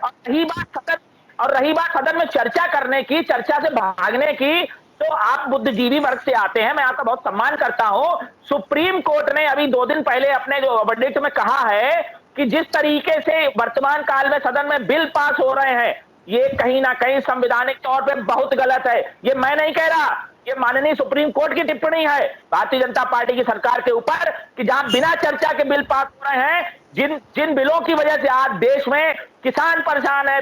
और रही बात सदन में चर्चा करने की, चर्चा से भागने की, तो आप बुद्धिजीवी वर्ग से आते हैं, मैं आपका बहुत सम्मान करता हूं। सुप्रीम कोर्ट ने अभी 2 दिन पहले अपने जो वर्डिक्ट में कहा है कि जिस तरीके से वर्तमान काल में सदन में बिल पास हो रहे हैं, ये कहीं ना कहीं संवैधानिक तौर पे बहुत गलत है। ये मैं नहीं कह रहा, ये माननीय सुप्रीम कोर्ट की टिप्पणी है भारतीय जनता पार्टी की सरकार के ऊपर कि जहां बिना चर्चा के बिल पास हो रहे हैं, जिन बिलों की वजह से आज देश में किसान परेशान है,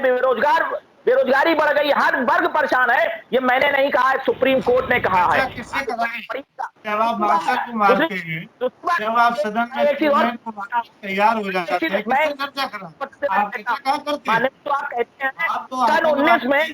बेरोजगारी बढ़ गई, हर वर्ग परेशान है, ये मैंने नहीं कहा है, सुप्रीम कोर्ट ने कहा है। किससे कराएं? जब आप मास्टर को मारते हैं, जब आप सदन में स्टूडेंट को मारने तैयार हो जाते हैं, किससे चर्चा कराएं? आप चर्चा कहाँ करते हैं? तो आप कहते हैं आप तो सन 19 में,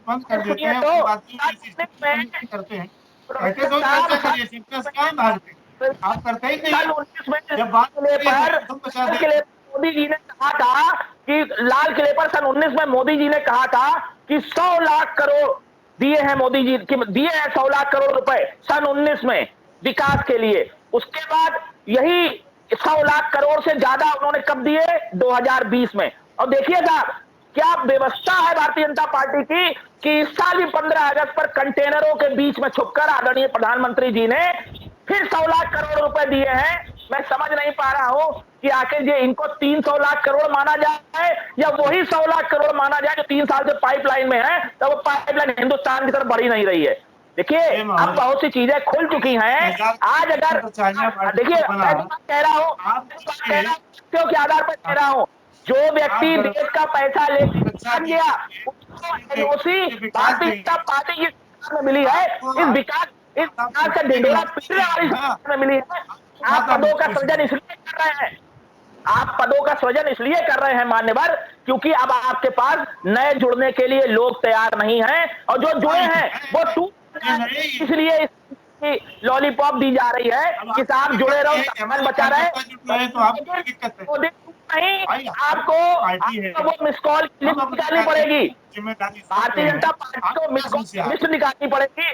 बंद कर देते सुनिए हैं, तो, उसके बाद नहीं करते हैं, कहते तो चर्चा करिए, सीक्वेंस कहाँ भागते हैं? आप करते ही नहीं। सन 19 में जब बात लाल किले पर मोदी जी ने कहा था कि लाल किले पर सन 19 में मोदी जी ने कहा था कि 100 लाख करोड़ दिए हैं, मोदी जी दिए हैं 100 लाख करोड़ रुपए सन 19 में विकास के लिए। उसके बाद यही 100 लाख करोड़ से ज्यादा उन्होंने कब दिए? 2020 में। और देखिए साहब, क्या व्यवस्था है भारतीय जनता पार्टी की कि इस साल भी 15 अगस्त पर कंटेनरों के बीच में छुपकर आदरणीय प्रधानमंत्री जी ने फिर 100 लाख करोड़ रुपए दिए हैं। मैं समझ नहीं पा रहा हूं कि आखिर ये इनको 300 लाख करोड़ माना जाए या वही 100 लाख करोड़ माना जाए जो 3 साल से पाइपलाइन में है, तो वो पाइपलाइन हिंदुस्तान की तरफ बढ़ी नहीं रही है। देखिए, अब बहुत सी चीजें खुल चुकी हैं। आज अगर देखिए, मैं कह रहा हूं के आधार पर कह रहा हूं, जो व्यक्ति देश का पैसा लेकर गया उसको एनओसी भारतीय जनता पार्टी की सरकार में मिली है। इस विकास का ढिंढोरा पीटने वाली सरकार में मिली है। आप पदों का सृजन इसलिए कर रहे हैं, आप पदों का सृजन इसलिए कर रहे हैं मान्यवर, क्योंकि अब आपके पास नए जुड़ने के लिए लोग तैयार नहीं हैं, और जो जुड़े हैं वो टूट, इसलिए लॉलीपॉप दी जा रही है कि साहब जुड़े रहो, सामान बचा रहे। नहीं, आपको वो मिस कॉल लिस्ट निकालनी पड़ेगी, भारतीय जनता पार्टी को मिस कॉल लिस्ट निकालनी पड़ेगी।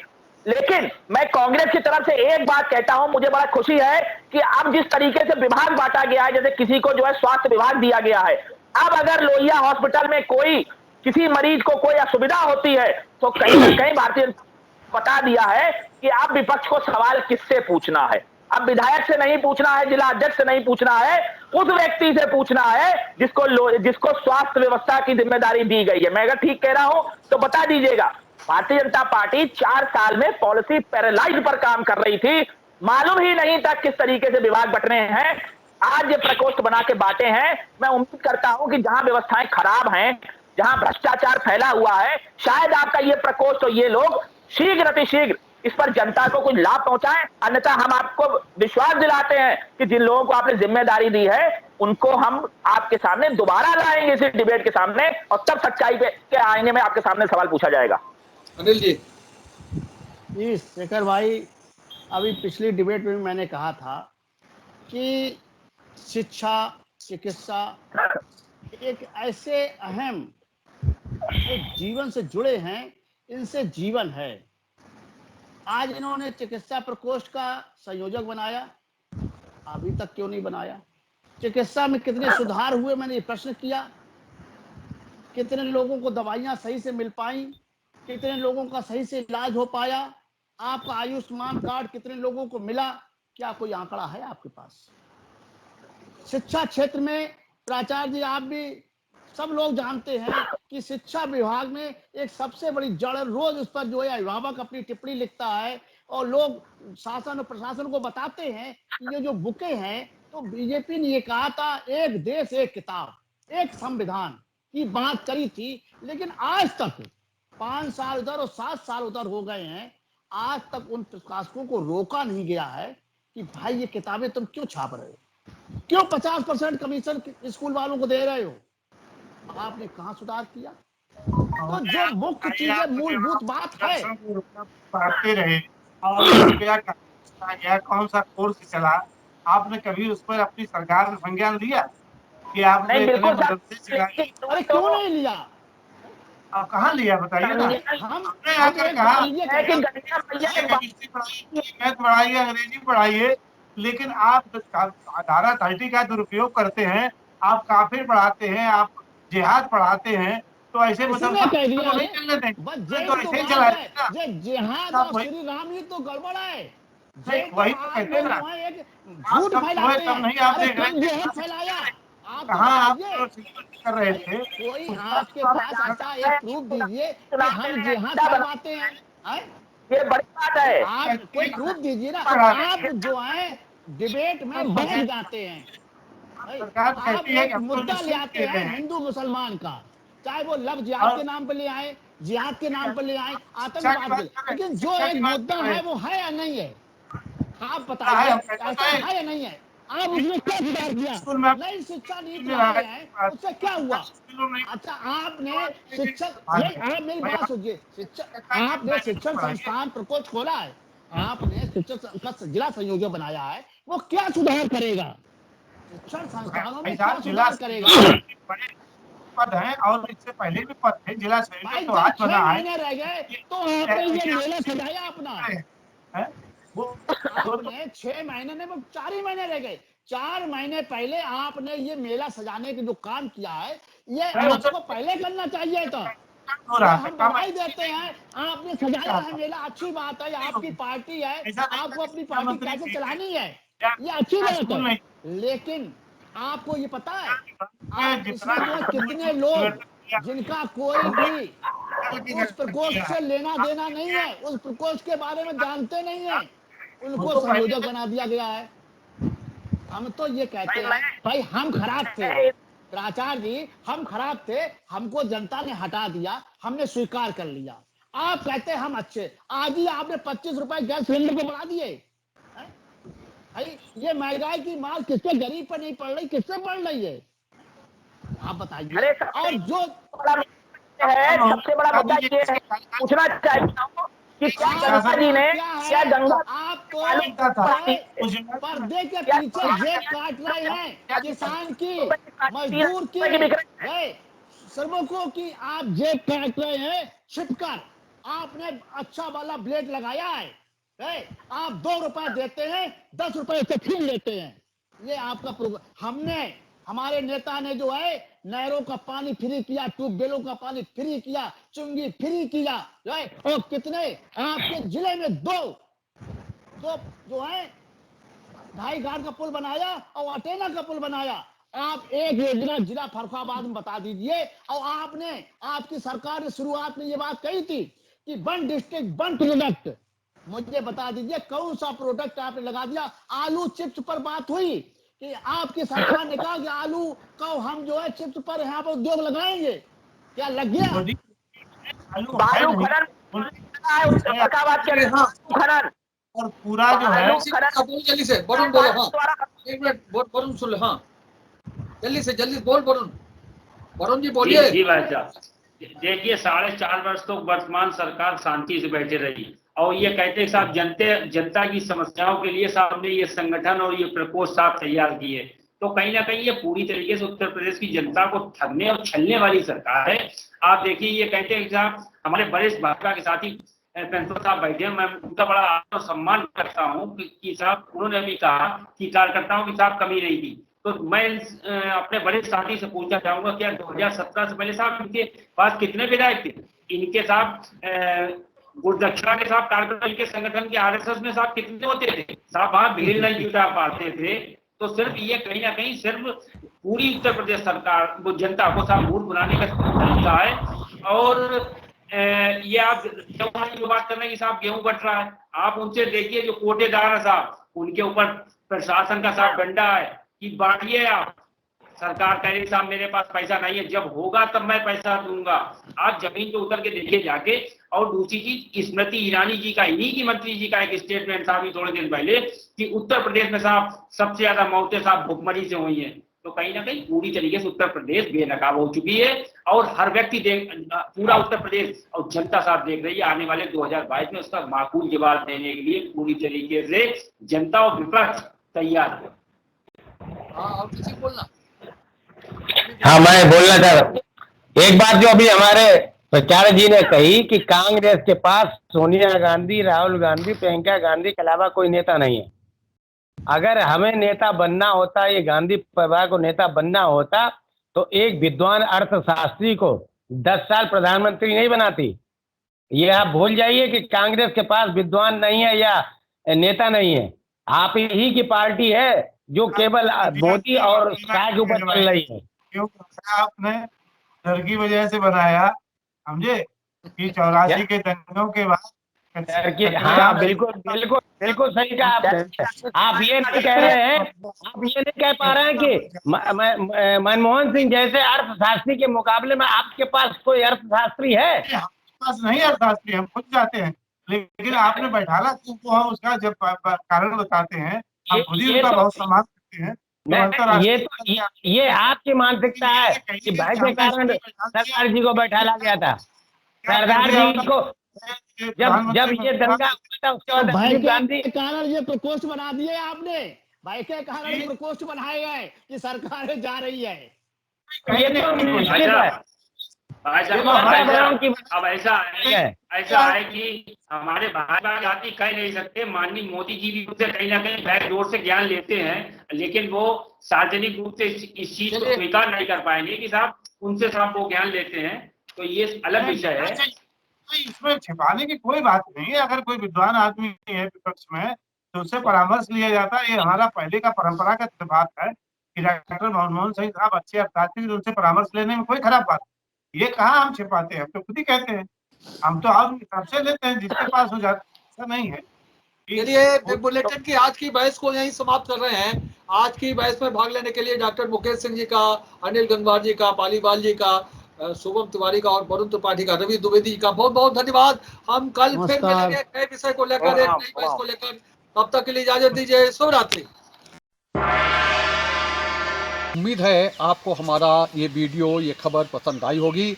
लेकिन मैं कांग्रेस की तरफ से एक बात कहता हूं, मुझे बड़ा खुशी है कि अब जिस तरीके से विभाग बांटा गया है, जैसे किसी को जो है स्वास्थ्य विभाग दिया गया है, अब अगर लोहिया हॉस्पिटल में कोई किसी मरीज को कोई असुविधा होती है तो कहीं ना कहीं भारतीय जनता बता दिया है कि अब विपक्ष को सवाल किससे पूछना है। अब विधायक से नहीं पूछना है, जिला अध्यक्ष से नहीं पूछना है, उस व्यक्ति से पूछना है जिसको स्वास्थ्य व्यवस्था की जिम्मेदारी दी गई है। मैं अगर ठीक कह रहा हूं तो बता दीजिएगा। भारतीय जनता पार्टी 4 साल में पॉलिसी पैरालाइज पर काम कर रही थी, मालूम ही नहीं था किस तरीके से विभाग बंटने हैं। आज ये प्रकोष्ठ बना के बांटे हैं। मैं उम्मीद करता हूं कि जहां व्यवस्थाएं खराब हैं, जहां भ्रष्टाचार फैला हुआ है, शायद आपका ये प्रकोष्ठ और ये लोग शीघ्र अतिशीघ्र इस पर जनता को कुछ लाभ पहुंचाएं। अन्यथा हम आपको विश्वास दिलाते हैं कि जिन लोगों को आपने जिम्मेदारी दी है उनको हम आपके सामने दोबारा लाएंगे इस डिबेट के सामने, और तब सच्चाई पे आएंगे में आपके सामने सवाल पूछा जाएगा। अनिल जी शेखर भाई, अभी पिछली डिबेट में मैंने कहा था कि शिक्षा, चिकित्सा एक ऐसे अहम जो जीवन से जुड़े हैं, इनसे जीवन है। आज इन्होंने चिकित्सा प्रकोष्ठ का संयोजक बनाया, अभी तक क्यों नहीं बनाया? चिकित्सा में कितने सुधार हुए, मैंने ये प्रश्न किया। कितने लोगों को दवाइयां सही से मिल पाई, कितने लोगों का सही से इलाज हो पाया, आपका आयुष्मान कार्ड कितने लोगों को मिला, क्या कोई आंकड़ा है आपके पास? शिक्षा क्षेत्र में प्राचार्य जी, आप भी सब लोग जानते हैं कि शिक्षा विभाग में एक सबसे बड़ी जड़, रोज उस पर जो है अभिभावक अपनी टिप्पणी लिखता है और लोग शासन और प्रशासन को बताते हैं कि ये जो बुकें हैं, तो बीजेपी ने ये कहा था एक देश एक किताब एक संविधान की बात करी थी, लेकिन आज तक 5 साल उधर और 7 साल उधर हो गए हैं, आज तक उन प्रकाशकों को रोका नहीं गया है कि भाई ये किताबें तुम क्यों छाप रहे हो, क्यों 50% कमीशन स्कूल वालों को दे रहे हो, आपने कहाँ सुधार किया? तो जो मुख्य चीजें मूलभूत बात है, पढ़ते रहे और क्या कौन सा कोर्स चला, आपने कभी उस पर अपनी सरकार से संज्ञान लिया कि आपने इतने मदरसे चलाए? अरे क्यों नहीं लिया? आप कहाँ लिया बताइए ना। हमने आकर कहा केमिस्ट्री पढ़ाइए, मैथ पढ़ाइए, अंग्रेजी पढ़ाइए, लेकिन आप धारा 30 का दुरुपयोग करते हैं, आप काफिर पढ़ाते हैं, आप जिहाद पढ़ाते हैं, तो ऐसे मतलब नहीं चलने देंगे, तो ऐसे ही चलाएंगे। जिहाद और श्री राम ही तो गड़बड़ है, वही तो कहते हैं ना, झूठ फैलाते हैं। नहीं आप देख रहे हैं फैलाया, कहाँ आप कर रहे थे? कोई आपके पास ऐसा एक प्रूफ दीजिए कि हम जिहाद करवाते हैं, ये बड़ी बात है। आप कोई प्रूफ दीजिए ना। आप जो है डिबेट में बहक जाते हैं, आप एक मुद्दा ले आते हैं हिंदू मुसलमान का, चाहे वो लफ्ज जिहाद के नाम पर ले आए, जिहाद के नाम पर ले आए, आतंकवाद के, लेकिन जो एक मुद्दा है वो है या नहीं है, आप बताइए ऐसा है या नहीं है? आप उसमें क्या सुधार किया? नई शिक्षा नीति लाए हैं, उससे क्या हुआ? अच्छा आपने शिक्षक, आप मेरी बात सुनिए, शिक्षक आपने शिक्षण संस्थान प्रकोष्ठ खोला है, आपने शिक्षक का जिला संयोजक बनाया है, वो क्या सुधार करेगा? शिक्षण संस्थानों में क्या सुधार करेगा? पद है और इससे पहले भी पद थे, जिला संयोजक तो आज बना है। 6 महीने रह गए तो आपने ये मेला सजाया अपना, आपने 6 महीने में 4 ही महीने रह गए, 4 महीने पहले आपने ये मेला सजाने के जो काम किया है, ये आपको पहले करना चाहिए था। हम बधाई देते हैं, आपने सजाया है मेला, अच्छी बात है, आपकी पार्टी है, आपको अपनी पार्टी कैसे चलानी है, ये अच्छी बात है, लेकिन आपको ये पता है आप इसमें जो कितने लोग जिनका कोई भी उस प्रकोष्ठ से लेना देना नहीं है, उस प्रकोष्ठ के बारे में जानते नहीं है, उनको संयोजक बना दिया गया है। हम तो ये कहते हैं भाई हम खराब थे प्राचार्य जी, हम खराब थे, हमको जनता ने हटा दिया, हमने स्वीकार कर लिया। आप कहते हैं हम अच्छे, आज ही आपने 25 रुपए गैस सिलेंडर को बढ़ा दिए। भाई ये महंगाई की मार किसके गरीब पर नहीं पड़ रही, किससे पड़ रही है आप बताइए। और जो है सबसे बड़ा मुद्दा ये है, पूछना चाहता हूँ कि क्या गंगा जी ने, क्या गंगा आपको पर्दे के पीछे जेब काट रहे हैं, किसान की, मजदूर की, श्रमिकों की आप जेब काट रहे हैं छिपकर। आपने अच्छा वाला ब्लेड लगाया है, आप 2 रुपए देते हैं, 10 रुपए से छीन लेते हैं, ये आपका प्रोग्राम। हमारे नेता ने जो है नहरों का पानी फ्री किया, ट्यूबवेलों का पानी फ्री किया, चुंगी फ्री किया, और कितने आपके जिले में दो जो है 2.5 घाट का पुल बनाया और अटेना का पुल बनाया। आप एक योजना जिला फर्रुखाबाद में बता दीजिए। और आपने, आपकी सरकार ने शुरुआत में ये बात कही थी कि 1 डिस्ट्रिक्ट 1 प्रोडक्ट, मुझे बता दीजिए कौन सा प्रोडक्ट आपने लगा दिया? आलू चिप्स पर बात हुई कि आपकी सरकार ने कहा कि आलू का हम जो है चिप्स पर यहाँ पर उद्योग लगाएंगे, क्या लग गया? और पूरा जो है जल्दी से वरुण बोलो, हाँ 1 मिनट वरुण सुन लो, हाँ जल्दी बोल वरुण जी बोलिए। जी भाई साहब, देखिए 4.5 वर्ष तो वर्तमान सरकार शांति से बैठे रही और ये कहते हैं साहब जनता की समस्याओं के लिए साहब ने ये संगठन और ये प्रकोष्ठ साहब तैयार किए, तो कहीं ना कहीं ये पूरी तरीके से उत्तर प्रदेश की जनता को ठगने और छलने वाली सरकार है। आप देखिए ये कहते हैं साहब, हमारे वरिष्ठ भाजपा के साथी पेंशनर साहब बैठे हैं, मैं उनका बड़ा आदर और सम्मान करता हूँ कि साहब उन्होंने भी कहा कि कार्यकर्ताओं की साहब कमी नहीं थी। तो मैं अपने वरिष्ठ साथी से पूछना चाहूंगा क्या 2017 से पहले साहब इनके पास कितने विधायक थे? इनके साहब गुरदक्षिणा के साथ कार्यक्रम के संगठन के आरएसएस में साहब कितने होते थे? साहब वहां भीड़ नहीं जुटा पाते थे, तो सिर्फ ये कहीं ना कहीं सिर्फ पूरी उत्तर प्रदेश सरकार वो जनता को साहब मूर्ख बनाने का तरीका है। और ये आप गेहूं की जो बात कर रहे हैं कि साहब गेहूं बट रहा है, आप उनसे देखिए जो कोटेदार है साहब, उनके ऊपर प्रशासन का साहब डंडा है कि बांटिए आप। सरकार कह रही साहब मेरे पास पैसा नहीं है, जब होगा तब मैं पैसा दूंगा। आप जमीन पे उतर के देखिए जाके। और दूसरी चीज, स्मृति ईरानी जी का, इन्हीं की मंत्री जी का एक स्टेटमेंट साहब ही थोड़े दिन पहले कि उत्तर प्रदेश में साहब सबसे ज्यादा मौतें साहब भुखमरी से हुई हैं। तो कहीं ना कहीं पूरी तरीके से उत्तर प्रदेश बेनकाब हो चुकी है और हर व्यक्ति पूरा उत्तर प्रदेश और जनता साहब देख रही है। आने वाले 2022 में उसका माकूल जवाब देने के लिए पूरी तरीके से जनता और विपक्ष तैयार है। हाँ, और किसी बोलना। हाँ, मैं बोलना चाह रहा हूँ एक बात जो अभी हमारे प्रचारक जी ने कही कि कांग्रेस के पास सोनिया गांधी, राहुल गांधी, प्रियंका गांधी के अलावा कोई नेता नहीं है। अगर हमें नेता बनना होता, ये गांधी परिवार को नेता बनना होता, तो एक विद्वान अर्थशास्त्री को 10 साल प्रधानमंत्री नहीं बनाती। ये आप भूल जाइए कि कांग्रेस के पास विद्वान नहीं है या नेता नहीं है। आप ही की पार्टी है जो केवल मोदी और शाह के ऊपर चल रही है। क्यों आपने डर की वजह से बनाया, समझे कि 84 के दंगों के बाद। हाँ, बिल्कुल बिल्कुल बिल्कुल सही कहा आपने। आप ये नहीं कह रहे हैं, आप ये नहीं कह पा रहे हैं कि मनमोहन सिंह जैसे अर्थशास्त्री के मुकाबले में आपके पास कोई अर्थशास्त्री है? हमारे पास नहीं अर्थशास्त्री, हम खुद जाते हैं, लेकिन आपने बैठाला तो हम उसका जब कारण बताते हैं, हम खुद ही उनका बहुत सम्मान करते हैं। ये आपकी मानसिकता है कि भय के कारण सरदार जी को बैठाला गया था। सरदार जी को जब ये दंगा हुआ था उसके बाद भाई गांधी के कारण ये प्रकोष्ठ बना दिए आपने, भाई के कारण प्रकोष्ठ बनाए गए कि सरकार जा रही है। ये तो निश्चित है। अब ऐसा है कि हमारे भाजपा जाति कह नहीं सकते, माननीय मोदी जी भी उनसे कहीं ना कहीं बैकडोर से ज्ञान लेते हैं, लेकिन वो सार्वजनिक रूप से इस चीज को स्वीकार नहीं कर पाएंगे कि साहब उनसे साहब वो ज्ञान लेते हैं। तो ये अलग विषय है, इसमें छिपाने की कोई बात नहीं है। अगर कोई विद्वान आदमी है विपक्ष में तो उससे परामर्श लिया जाता है। ये हमारा पहले का परंपरागत बात है कि डॉक्टर मनमोहन सिंह साहब अच्छे अर्थशास्त्री, उनसे परामर्श लेने में कोई खराब बात नहीं। ये कहाँ हम छिपाते हैं, हम तो खुद ही कहते हैं। हम तो आप सबसे लेते हैं जिसके पास हो जाता है, ऐसा नहीं है। चलिए, बुलेटिन की आज की बहस को यहीं समाप्त कर रहे हैं। आज की बहस में भाग लेने के लिए डॉक्टर मुकेश सिंह जी का, अनिल गंगवार जी का, पालीवाल जी का, शुभम तिवारी का और वरुण त्रिपाठी का, रवि द्विवेदी का बहुत बहुत धन्यवाद। हम कल फिर मिलेंगे नए विषय को लेकर, एक नई बहस को लेकर। तब तक के लिए इजाजत दीजिए। शुभ रात्रि। उम्मीद है आपको हमारा ये वीडियो, ये खबर पसंद आई होगी।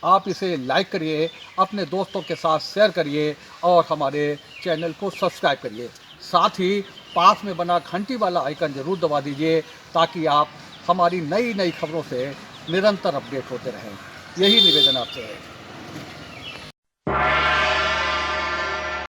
आप इसे लाइक करिए, अपने दोस्तों के साथ शेयर करिए और हमारे चैनल को सब्सक्राइब करिए। साथ ही पास में बना घंटी वाला आइकन जरूर दबा दीजिए ताकि आप हमारी नई नई खबरों से निरंतर अपडेट होते रहें। यही निवेदन आपसे है।